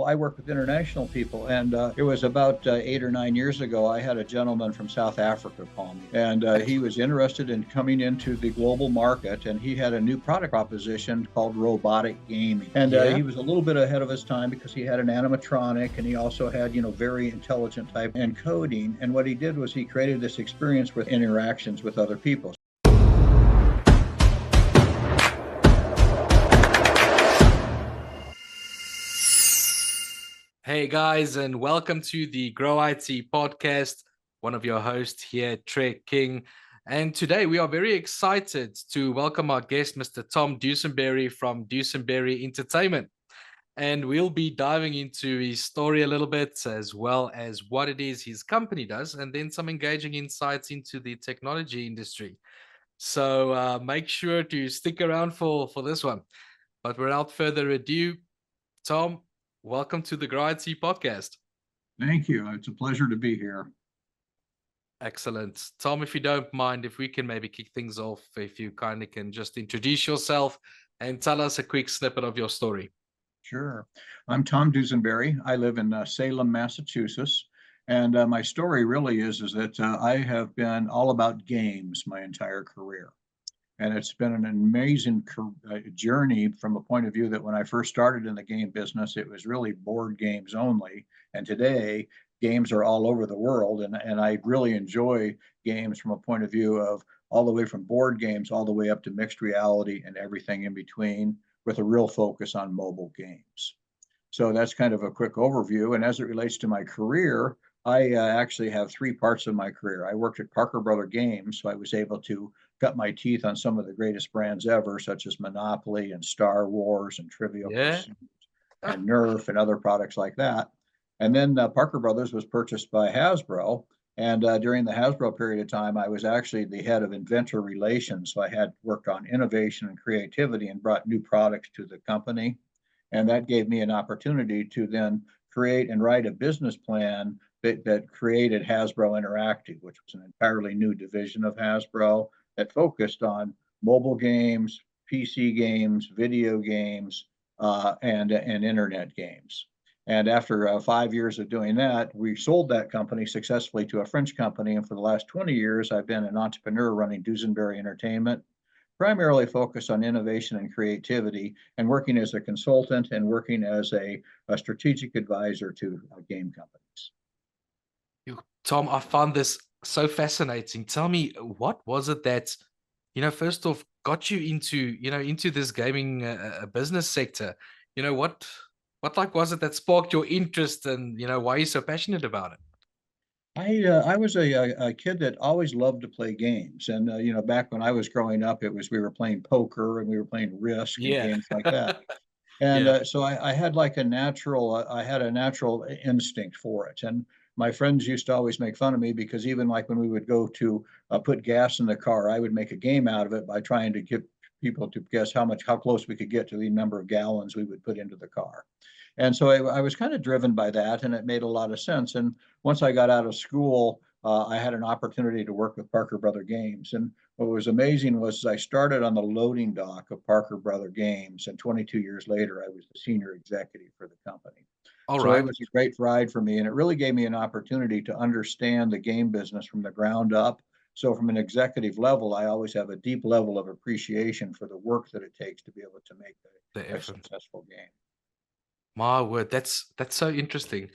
people. I work with international people, and it was about 8 or 9 years ago. I had a gentleman from South Africa call me, and he was interested in coming into the global market, and he had a new product proposition called robotic gaming. And Yeah. he was a little bit ahead of his time because he had an animatronic, and he also had, very intelligent type encoding. And what he did was he created this experience with interactions with other people. Hey guys, and welcome to the Grow IT podcast. One of your hosts here, Trek King. And today we are very excited to welcome our guest, Mr. Tom Dusenberry from Dusenberry Entertainment. And we'll be diving into his story a little bit, as well as what it is his company does, and then some engaging insights into the technology industry. So make sure to stick around for this one. But without further ado, Tom, welcome to the Grow IT podcast. Thank you. It's a pleasure to be here. Excellent. Tom, if you don't mind, if we can maybe kick things off, if you kindly can just introduce yourself and tell us a quick snippet of your story. Sure. I'm Tom Dusenberry. I live in Salem, Massachusetts. And my story really is that I have been all about games my entire career. And it's been an amazing journey from a point of view that when I first started in the game business, it was really board games only. And today, games are all over the world. And I really enjoy games from a point of view of all the way from board games all the way up to mixed reality and everything in between, with a real focus on mobile games. So that's kind of a quick overview. And as it relates to my career, I actually have three parts of my career. I worked at Parker Brother Games, so I was able to cut my teeth on some of the greatest brands ever, such as Monopoly and Star Wars and Trivial Yeah. Pursuit and Nerf and other products like that. And then Parker Brothers was purchased by Hasbro. And during the Hasbro period of time, I was actually the head of inventor relations. So I had worked on innovation and creativity and brought new products to the company. And that gave me an opportunity to then create and write a business plan that created Hasbro Interactive, which was an entirely new division of Hasbro that focused on mobile games, PC games, video games, and internet games. And after 5 years of doing that, we sold that company successfully to a French company. And for the last 20 years, I've been an entrepreneur running Dusenberry Entertainment, primarily focused on innovation and creativity, and working as a consultant and working as a strategic advisor to game companies. Tom, I found this so fascinating. Tell me, what was it that, first off, got you into this gaming business sector? What was it that sparked your interest, and why are you so passionate about it? I was a kid that always loved to play games, and back when I was growing up, it was we were playing poker and we were playing Risk and Yeah. games like that. And Yeah. so I had like I had a natural instinct for it. And my friends used to always make fun of me because even like when we would go to put gas in the car, I would make a game out of it by trying to get people to guess how close we could get to the number of gallons we would put into the car. And so I was kind of driven by that, and it made a lot of sense. And once I got out of school, I had an opportunity to work with Parker Brother Games. And what was amazing was I started on the loading dock of Parker Brother Games, and 22 years later, I was the senior executive for the company. All So it right. was a great ride for me, and it really gave me an opportunity to understand the game business from the ground up. So from an executive level, I always have a deep level of appreciation for the work that it takes to be able to make The a effort. successful game. My word, that's so interesting.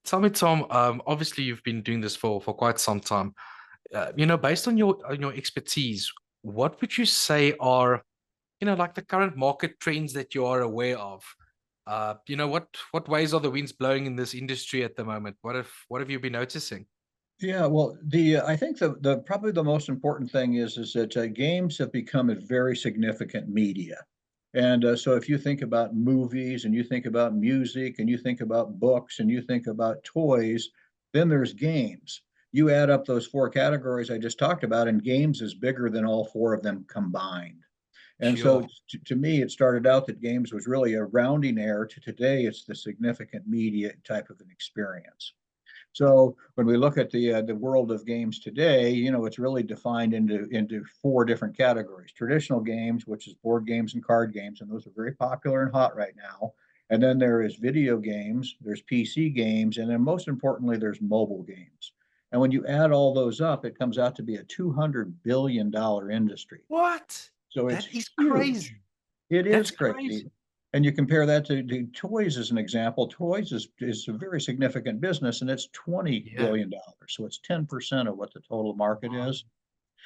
Tell me, Tom. Obviously, you've been doing this for quite some time. Based on your expertise, what would you say are like the current market trends that you are aware of? What ways are the winds blowing in this industry at the moment? What have you been noticing? Yeah, well, the I think the probably the most important thing is that games have become a very significant media. And so if you think about movies and you think about music and you think about books and you think about toys, then there's games. You add up those four categories I just talked about, and games is bigger than all four of them combined. And so Sure. to me, it started out that games was really a rounding error. To today, it's the significant media type of an experience. So when we look at the world of games today, it's really defined into four different categories: traditional games, which is board games and card games, and those are very popular and hot right now. And then there is video games, there's PC games, and then most importantly, there's mobile games. And when you add all those up, it comes out to be a $200 billion industry. What? So it's That is huge. crazy. It That's is crazy. crazy. And you compare that to toys as an example. Toys is a very significant business and it's $20 Yeah. billion. So it's 10% of what the total market My is.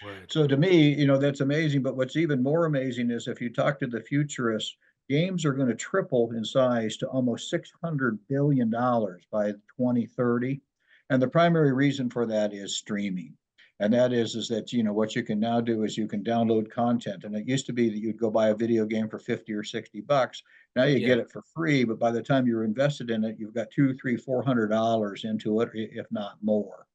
word. So to me, that's amazing. But what's even more amazing is if you talk to the futurists, games are going to triple in size to almost $600 billion by 2030. And the primary reason for that is streaming. And that is that, what you can now do is you can download content. And it used to be that you'd go buy a video game for 50 or $60. Now you get Yeah. it for free, but by the time you're invested in it, you've got two, three, $400 into it, if not more.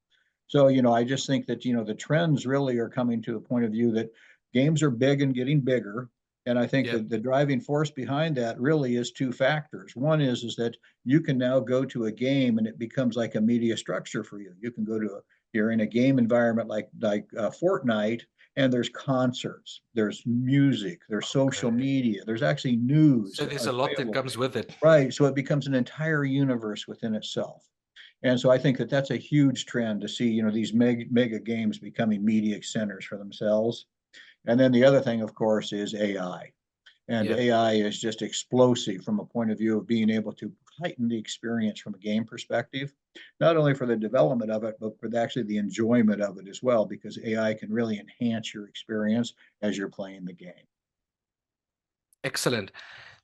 So, I just think that, the trends really are coming to a point of view that games are big and getting bigger. And I think Yeah. that the driving force behind that really is two factors. One is that you can now go to a game and it becomes like a media structure for you. You can go to you're in a game environment like Fortnite, and there's concerts, there's music, there's social Okay. media, there's actually news So there's a lot that available. comes with it. Right. So it becomes an entire universe within itself. And so I think that that's a huge trend to see, these mega games becoming media centers for themselves. And then the other thing, of course, is AI. And Yeah. AI is just explosive from a point of view of being able to heighten the experience from a game perspective, not only for the development of it, but for actually the enjoyment of it as well, because AI can really enhance your experience as you're playing the game. Excellent.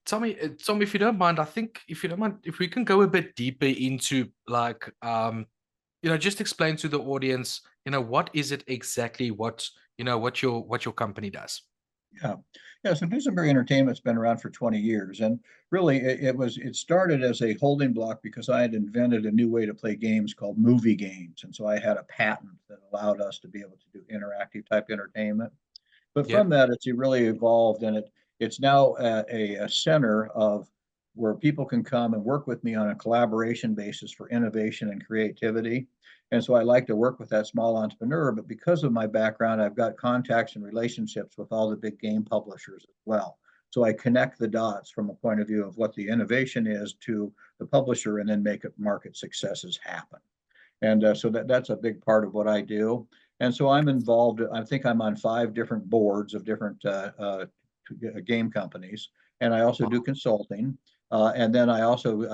Tommy, if you don't mind, I think if you don't mind, if we can go a bit deeper into like just explain to the audience, what is it exactly what your company does. Yeah. Yeah. So Duesenberry Entertainment's been around for 20 years. And really it started as a holding block because I had invented a new way to play games called movie games. And so I had a patent that allowed us to be able to do interactive type entertainment. But Yeah. from that, it's really evolved, and it's now a center of where people can come and work with me on a collaboration basis for innovation and creativity. And so I like to work with that small entrepreneur, but because of my background, I've got contacts and relationships with all the big game publishers as well. So I connect the dots from a point of view of what the innovation is to the publisher and then make it market successes happen. And so that's a big part of what I do. And so I'm involved. I think I'm on 5 different boards of different game companies, and I also do Wow. consulting. And then I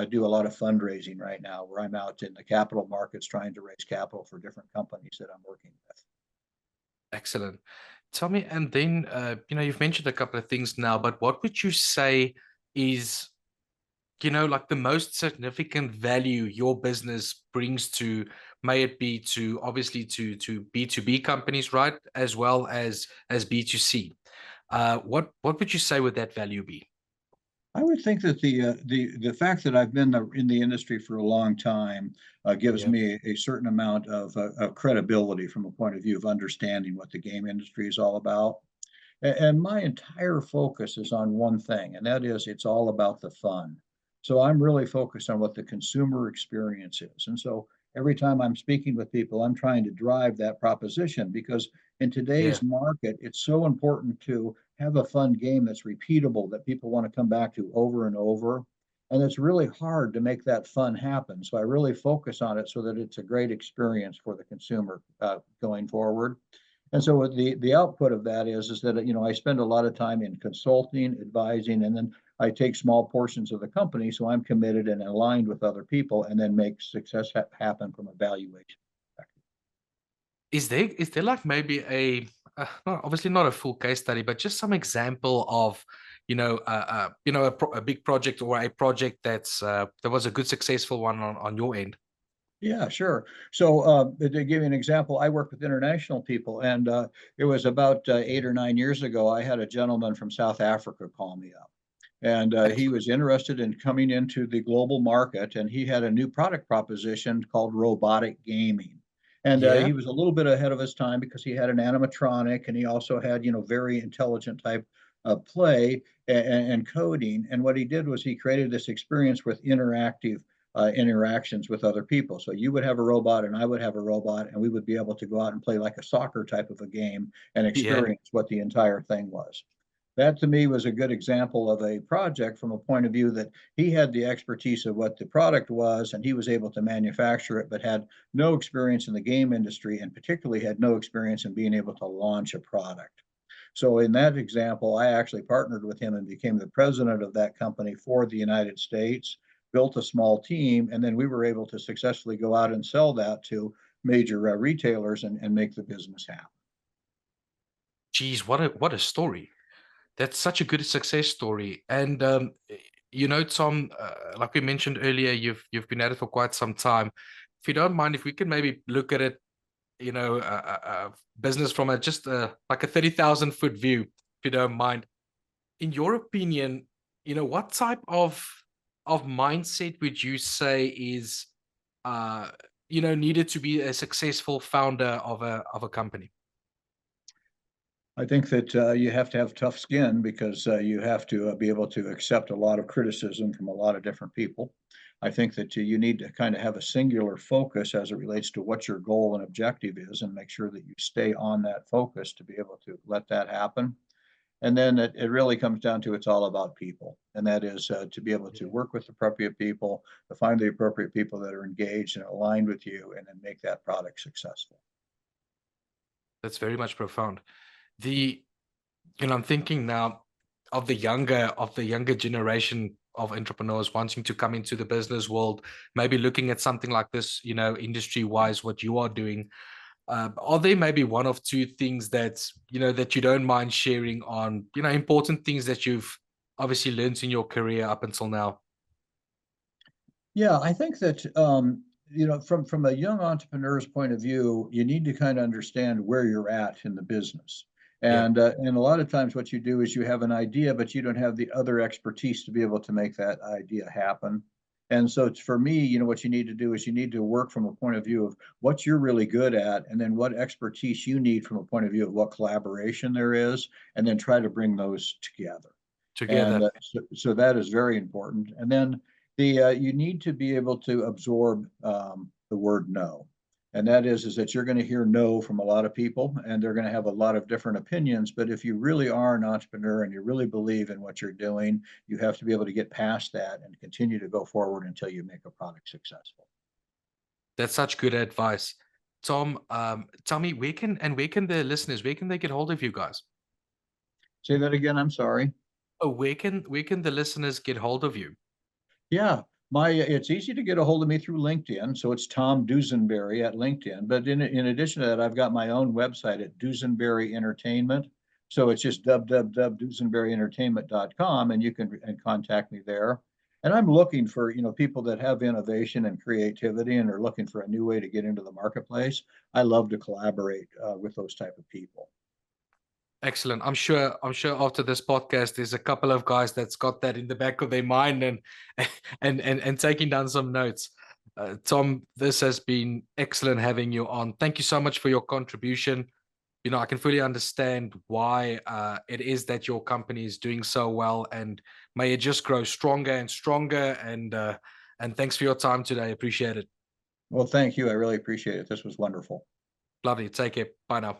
do a lot of fundraising right now, where I'm out in the capital markets trying to raise capital for different companies that I'm working with. Excellent. Tell me, and then you've mentioned a couple of things now, but what would you say is like the most significant value your business brings to, may it be to obviously to B2B companies, right, as well as B2C. What would you say would that value be? I would think that the fact that I've been in the industry for a long time gives Yeah. me a certain amount of credibility from a point of view of understanding what the game industry is all about. And my entire focus is on one thing, and that is it's all about the fun. So I'm really focused on what the consumer experience is. And so every time I'm speaking with people, I'm trying to drive that proposition because in Yeah. today's market, it's so important to have a fun game that's repeatable that people want to come back to over and over. And it's really hard to make that fun happen. So I really focus on it so that it's a great experience for the consumer going forward. And so the output of that is that I spend a lot of time in consulting, advising, and then I take small portions of the company. So I'm committed and aligned with other people, and then make success happen from a valuation perspective. Is there like maybe obviously not a full case study, but just some example of a big project or a project that was a good successful one on your end? Yeah, sure. So to give you an example, I work with international people, and it was about 8 or 9 years ago. I had a gentleman from South Africa call me up. And he Excellent. was interested in coming into the global market, and he had a new product proposition called robotic gaming. And Yeah. he was a little bit ahead of his time because he had an animatronic, and he also had, very intelligent type play and coding. And what he did was he created this experience with interactive interactions with other people. So you would have a robot, and I would have a robot, and we would be able to go out and play like a soccer type of a game and Yeah. experience what the entire thing was. that to me was a good example of a project from a point of view that he had the expertise of what the product was and he was able to manufacture it, but had no experience in the game industry and particularly had no experience in being able to launch a product. So in that example, I actually partnered with him and became the president of that company for the United States, built a small team, and then we were able to successfully go out and sell that to major retailers and make the business happen. Geez, what a story. That's such a good success story. And Tom, like we mentioned earlier, you've been at it for quite some time. If you don't mind, if we can maybe look at it, business from a just like a 30,000 foot view, if you don't mind. In your opinion, what type of mindset would you say is needed to be a successful founder of a company? I think that you have to have tough skin because you have to be able to accept a lot of criticism from a lot of different people. I think that you need to kind of have a singular focus as it relates to what your goal and objective is and make sure that you stay on that focus to be able to let that happen. And then it really comes down to it's all about people. And that is to be able to work with the appropriate people, to find the appropriate people that are engaged and aligned with you, and then make that product successful. That's very much profound. The I'm thinking now of the younger generation of entrepreneurs wanting to come into the business world, maybe looking at something like this, industry wise, what you are doing. Are there maybe one of two things that you don't mind sharing on, important things that you've obviously learned in your career up until now? Yeah, I think that from a young entrepreneur's point of view, you need to kind of understand where you're at in the business. Yeah, And a lot of times what you do is you have an idea, but you don't have the other expertise to be able to make that idea happen. And so it's, for me, what you need to do is you need to work from a point of view of what you're really good at, and then what expertise you need from a point of view of what collaboration there is, and then try to bring those together. And together. so that is very important. And then the you need to be able to absorb the word no. And that is that you're going to hear no from a lot of people, and they're going to have a lot of different opinions. But if you really are an entrepreneur and you really believe in what you're doing, you have to be able to get past that and continue to go forward until you make a product successful. That's such good advice. Tom, tell me where can the listeners, where can they get hold of you guys? Say that again. I'm sorry. Oh, where can the listeners get hold of you? Yeah, my it's easy to get a hold of me through LinkedIn. So it's Tom Dusenberry at LinkedIn. But in addition to that, I've got my own website at Dusenberry Entertainment. So it's just www.dusenberryentertainment.com, and you can contact me there. And I'm looking for people that have innovation and creativity and are looking for a new way to get into the marketplace. I love to collaborate with those type of people. Excellent. I'm sure after this podcast, there's a couple of guys that's got that in the back of their mind and and taking down some notes. Tom, this has been excellent having you on. Thank you so much for your contribution. I can fully understand why it is that your company is doing so well, and may it just grow stronger and stronger. And thanks for your time today. Appreciate it. Well, thank you. I really appreciate it. This was wonderful. Lovely. Take care. Bye now.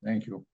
Thank you.